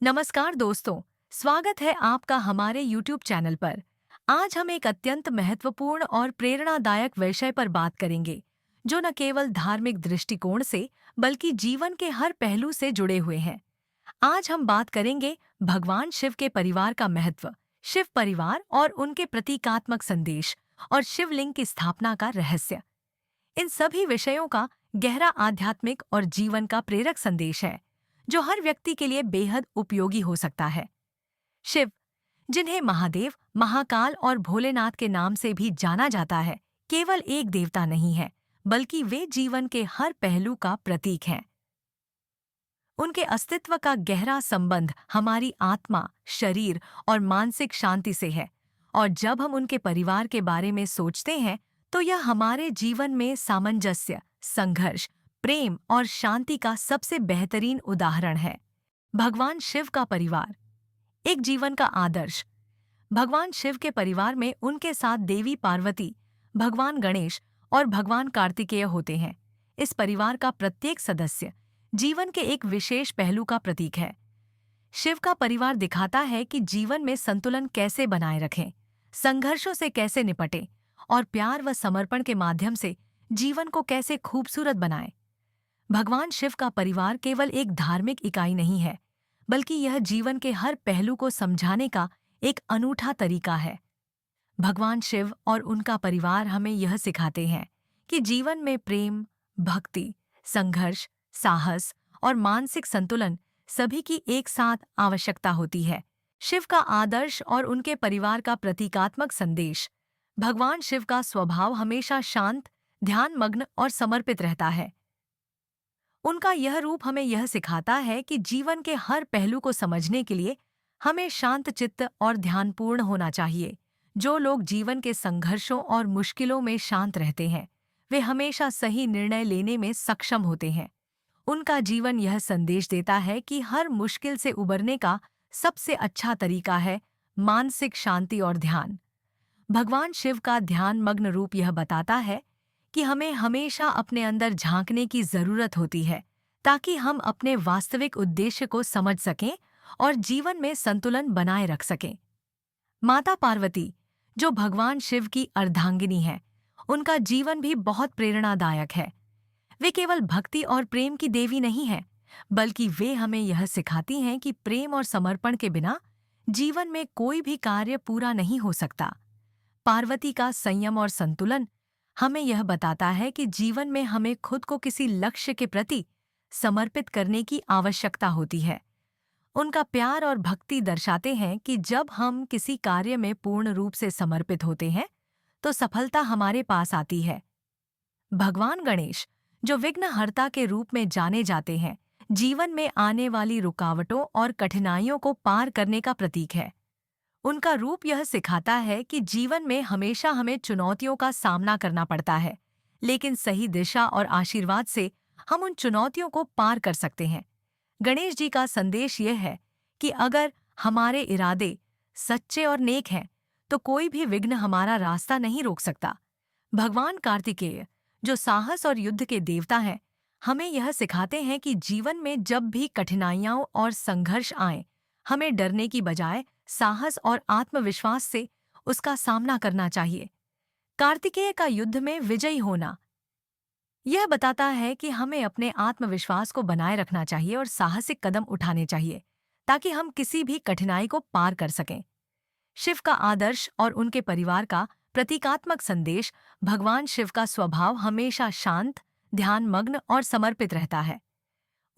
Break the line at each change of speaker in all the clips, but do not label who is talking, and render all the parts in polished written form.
नमस्कार दोस्तों, स्वागत है आपका हमारे YouTube चैनल पर। आज हम एक अत्यंत महत्वपूर्ण और प्रेरणादायक विषय पर बात करेंगे, जो न केवल धार्मिक दृष्टिकोण से बल्कि जीवन के हर पहलू से जुड़े हुए हैं। आज हम बात करेंगे भगवान शिव के परिवार का महत्व, शिव परिवार और उनके प्रतीकात्मक संदेश और शिवलिंग की स्थापना का रहस्य। इन सभी विषयों का गहरा आध्यात्मिक और जीवन का प्रेरक संदेश है, जो हर व्यक्ति के लिए बेहद उपयोगी हो सकता है। शिव, जिन्हें महादेव, महाकाल और भोलेनाथ के नाम से भी जाना जाता है, केवल एक देवता नहीं है, बल्कि वे जीवन के हर पहलू का प्रतीक हैं। उनके अस्तित्व का गहरा संबंध हमारी आत्मा, शरीर और मानसिक शांति से है, और जब हम उनके परिवार के बारे में सोचते हैं, तो यह हमारे जीवन में सामंजस्य, संघर्ष, प्रेम और शांति का सबसे बेहतरीन उदाहरण है। भगवान शिव का परिवार, एक जीवन का आदर्श। भगवान शिव के परिवार में उनके साथ देवी पार्वती, भगवान गणेश और भगवान कार्तिकेय होते हैं। इस परिवार का प्रत्येक सदस्य जीवन के एक विशेष पहलू का प्रतीक है। शिव का परिवार दिखाता है कि जीवन में संतुलन कैसे बनाए रखें, संघर्षों से कैसे निपटें और प्यार व समर्पण के माध्यम से जीवन को कैसे खूबसूरत बनाएं। भगवान शिव का परिवार केवल एक धार्मिक इकाई नहीं है, बल्कि यह जीवन के हर पहलू को समझाने का एक अनूठा तरीका है। भगवान शिव और उनका परिवार हमें यह सिखाते हैं कि जीवन में प्रेम, भक्ति, संघर्ष, साहस और मानसिक संतुलन सभी की एक साथ आवश्यकता होती है। शिव का आदर्श और उनके परिवार का प्रतीकात्मक संदेश। भगवान शिव का स्वभाव हमेशा शांत, ध्यानमग्न और समर्पित रहता है। उनका यह रूप हमें यह सिखाता है कि जीवन के हर पहलू को समझने के लिए हमें शांत चित्त और ध्यानपूर्ण होना चाहिए। जो लोग जीवन के संघर्षों और मुश्किलों में शांत रहते हैं, वे हमेशा सही निर्णय लेने में सक्षम होते हैं। उनका जीवन यह संदेश देता है कि हर मुश्किल से उबरने का सबसे अच्छा तरीका है मानसिक शांति और ध्यान। भगवान शिव का ध्यानमग्न रूप यह बताता है कि हमें हमेशा अपने अंदर झांकने की जरूरत होती है, ताकि हम अपने वास्तविक उद्देश्य को समझ सकें और जीवन में संतुलन बनाए रख सकें। माता पार्वती, जो भगवान शिव की अर्धांगिनी है, उनका जीवन भी बहुत प्रेरणादायक है। वे केवल भक्ति और प्रेम की देवी नहीं हैं, बल्कि वे हमें यह सिखाती हैं कि प्रेम और समर्पण के बिना जीवन में कोई भी कार्य पूरा नहीं हो सकता। पार्वती का संयम और संतुलन हमें यह बताता है कि जीवन में हमें खुद को किसी लक्ष्य के प्रति समर्पित करने की आवश्यकता होती है। उनका प्यार और भक्ति दर्शाते हैं कि जब हम किसी कार्य में पूर्ण रूप से समर्पित होते हैं, तो सफलता हमारे पास आती है। भगवान गणेश, जो विघ्नहर्ता के रूप में जाने जाते हैं, जीवन में आने वाली रुकावटों और कठिनाइयों को पार करने का प्रतीक है। उनका रूप यह सिखाता है कि जीवन में हमेशा हमें चुनौतियों का सामना करना पड़ता है, लेकिन सही दिशा और आशीर्वाद से हम उन चुनौतियों को पार कर सकते हैं। गणेश जी का संदेश यह है कि अगर हमारे इरादे सच्चे और नेक हैं, तो कोई भी विघ्न हमारा रास्ता नहीं रोक सकता। भगवान कार्तिकेय, जो साहस और युद्ध के देवता हैं, हमें यह सिखाते हैं कि जीवन में जब भी कठिनाइयां और संघर्ष आए, हमें डरने की बजाय साहस और आत्मविश्वास से उसका सामना करना चाहिए। कार्तिकेय का युद्ध में विजयी होना यह बताता है कि हमें अपने आत्मविश्वास को बनाए रखना चाहिए और साहसिक कदम उठाने चाहिए, ताकि हम किसी भी कठिनाई को पार कर सकें। शिव का आदर्श और उनके परिवार का प्रतीकात्मक संदेश। भगवान शिव का स्वभाव हमेशा शांत, ध्यानमग्न और समर्पित रहता है।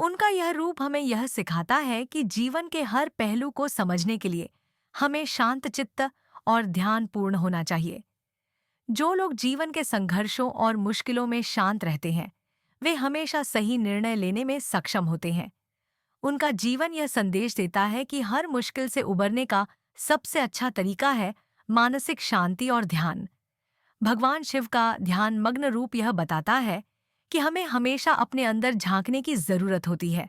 उनका यह रूप हमें यह सिखाता है कि जीवन के हर पहलू को समझने के लिए हमें शांत चित्त और ध्यानपूर्ण होना चाहिए। जो लोग जीवन के संघर्षों और मुश्किलों में शांत रहते हैं, वे हमेशा सही निर्णय लेने में सक्षम होते हैं। उनका जीवन यह संदेश देता है कि हर मुश्किल से उबरने का सबसे अच्छा तरीका है मानसिक शांति और ध्यान। भगवान शिव का ध्यानमग्न रूप यह बताता है कि हमें हमेशा अपने अंदर झांकने की जरूरत होती है,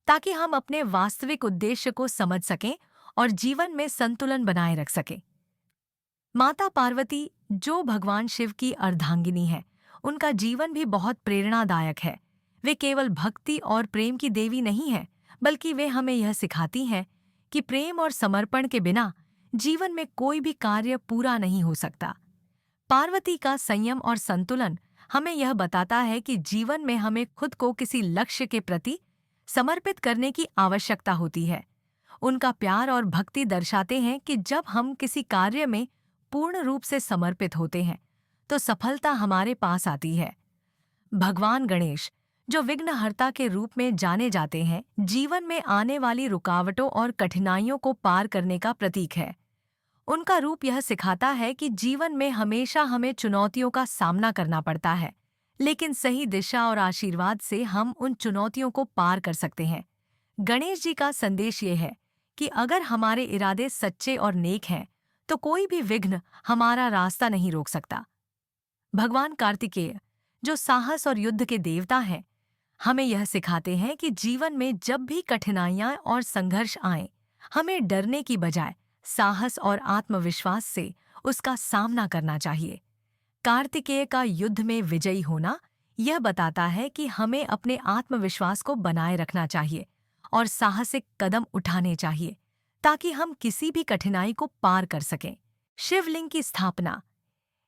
ताकि हम अपने वास्तविक उद्देश्य को समझ सकें और जीवन में संतुलन बनाए रख सकें। माता पार्वती, जो भगवान शिव की अर्धांगिनी है, उनका जीवन भी बहुत प्रेरणादायक है। वे केवल भक्ति और प्रेम की देवी नहीं हैं, बल्कि वे हमें यह सिखाती हैं कि प्रेम और समर्पण के बिना जीवन में कोई भी कार्य पूरा नहीं हो सकता। पार्वती का संयम और संतुलन हमें यह बताता है कि जीवन में हमें खुद को किसी लक्ष्य के प्रति समर्पित करने की आवश्यकता होती है। उनका प्यार और भक्ति दर्शाते हैं कि जब हम किसी कार्य में पूर्ण रूप से समर्पित होते हैं तो सफलता हमारे पास आती है। भगवान गणेश, जो विघ्नहर्ता के रूप में जाने जाते हैं, जीवन में आने वाली रुकावटों और कठिनाइयों को पार करने का प्रतीक है। उनका रूप यह सिखाता है कि जीवन में हमेशा हमें चुनौतियों का सामना करना पड़ता है, लेकिन सही दिशा और आशीर्वाद से हम उन चुनौतियों को पार कर सकते हैं। गणेश जी का संदेश ये है कि अगर हमारे इरादे सच्चे और नेक हैं, तो कोई भी विघ्न हमारा रास्ता नहीं रोक सकता। भगवान कार्तिकेय, जो साहस और युद्ध के देवता हैं, हमें यह सिखाते हैं कि जीवन में जब भी कठिनाइयां और संघर्ष आएं, हमें डरने की बजाय साहस और आत्मविश्वास से उसका सामना करना चाहिए। कार्तिकेय का युद्ध में विजयी होना यह बताता है कि हमें अपने आत्मविश्वास को बनाए रखना चाहिए और साहसिक कदम उठाने चाहिए ताकि हम किसी भी कठिनाई को पार कर सकें। शिवलिंग की स्थापना,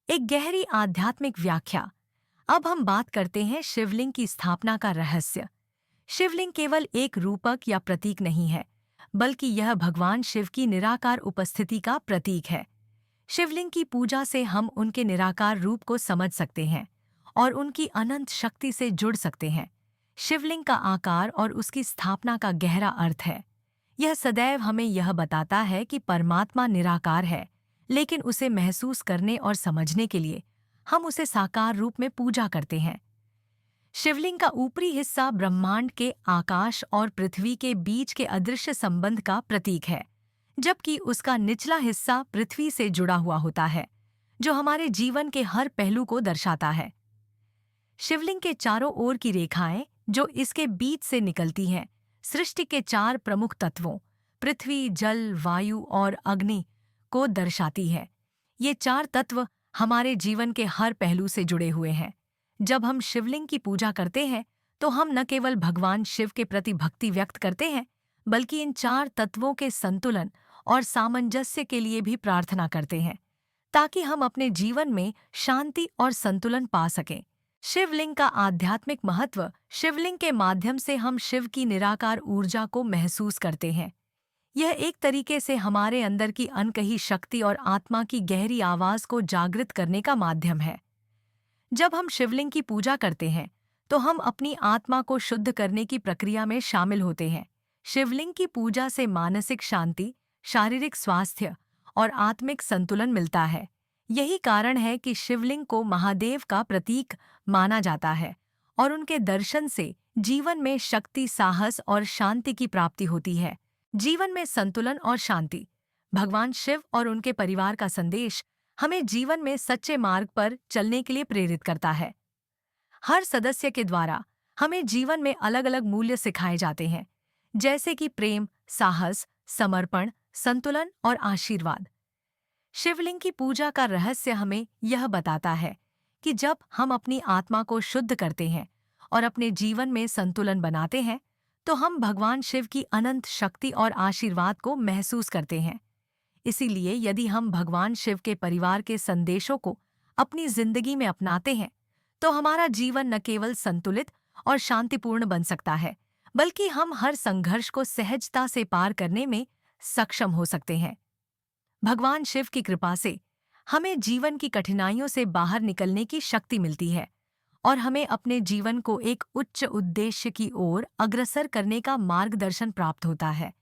एक गहरी आध्यात्मिक व्याख्या। अब हम बात करते हैं शिवलिंग की स्थापना का रहस्य। शिवलिंग केवल एक रूपक या प्रतीक नहीं है, बल्कि यह भगवान शिव की निराकार उपस्थिति का प्रतीक है। शिवलिंग की पूजा से हम उनके निराकार रूप को समझ सकते हैं और उनकी अनंत शक्ति से जुड़ सकते हैं। शिवलिंग का आकार और उसकी स्थापना का गहरा अर्थ है। यह सदैव हमें यह बताता है कि परमात्मा निराकार है, लेकिन उसे महसूस करने और समझने के लिए हम उसे साकार रूप में पूजा करते हैं। शिवलिंग का ऊपरी हिस्सा ब्रह्मांड के आकाश और पृथ्वी के बीच के अदृश्य संबंध का प्रतीक है, जबकि उसका निचला हिस्सा पृथ्वी से जुड़ा हुआ होता है, जो हमारे जीवन के हर पहलू को दर्शाता है। शिवलिंग के चारों ओर की रेखाएं जो इसके बीच से निकलती हैं, सृष्टि के 4 प्रमुख तत्वों पृथ्वी, जल, वायु और अग्नि को दर्शाती है। ये 4 तत्व हमारे जीवन के हर पहलू से जुड़े हुए हैं। जब हम शिवलिंग की पूजा करते हैं तो हम न केवल भगवान शिव के प्रति भक्ति व्यक्त करते हैं, बल्कि इन 4 तत्वों के संतुलन और सामंजस्य के लिए भी प्रार्थना करते हैं, ताकि हम अपने जीवन में शांति और संतुलन पा सकें। शिवलिंग का आध्यात्मिक महत्व। शिवलिंग के माध्यम से हम शिव की निराकार ऊर्जा को महसूस करते हैं। यह एक तरीके से हमारे अंदर की अनकही शक्ति और आत्मा की गहरी आवाज को जागृत करने का माध्यम है। जब हम शिवलिंग की पूजा करते हैं तो हम अपनी आत्मा को शुद्ध करने की प्रक्रिया में शामिल होते हैं। शिवलिंग की पूजा से मानसिक शांति, शारीरिक स्वास्थ्य और आत्मिक संतुलन मिलता है। यही कारण है कि शिवलिंग को महादेव का प्रतीक माना जाता है और उनके दर्शन से जीवन में शक्ति, साहस और शांति की प्राप्ति होती है। जीवन में संतुलन और शांति। भगवान शिव और उनके परिवार का संदेश हमें जीवन में सच्चे मार्ग पर चलने के लिए प्रेरित करता है। हर सदस्य के द्वारा हमें जीवन में अलग अलग मूल्य सिखाए जाते हैं, जैसे कि प्रेम, साहस, समर्पण, संतुलन और आशीर्वाद। शिवलिंग की पूजा का रहस्य हमें यह बताता है कि जब हम अपनी आत्मा को शुद्ध करते हैं और अपने जीवन में संतुलन बनाते हैं, तो हम भगवान शिव की अनंत शक्ति और आशीर्वाद को महसूस करते हैं। इसीलिए यदि हम भगवान शिव के परिवार के संदेशों को अपनी जिंदगी में अपनाते हैं, तो हमारा जीवन न केवल संतुलित और शांतिपूर्ण बन सकता है, बल्कि हम हर संघर्ष को सहजता से पार करने में सक्षम हो सकते हैं। भगवान शिव की कृपा से हमें जीवन की कठिनाइयों से बाहर निकलने की शक्ति मिलती है और हमें अपने जीवन को एक उच्च उद्देश्य की ओर अग्रसर करने का मार्गदर्शन प्राप्त होता है।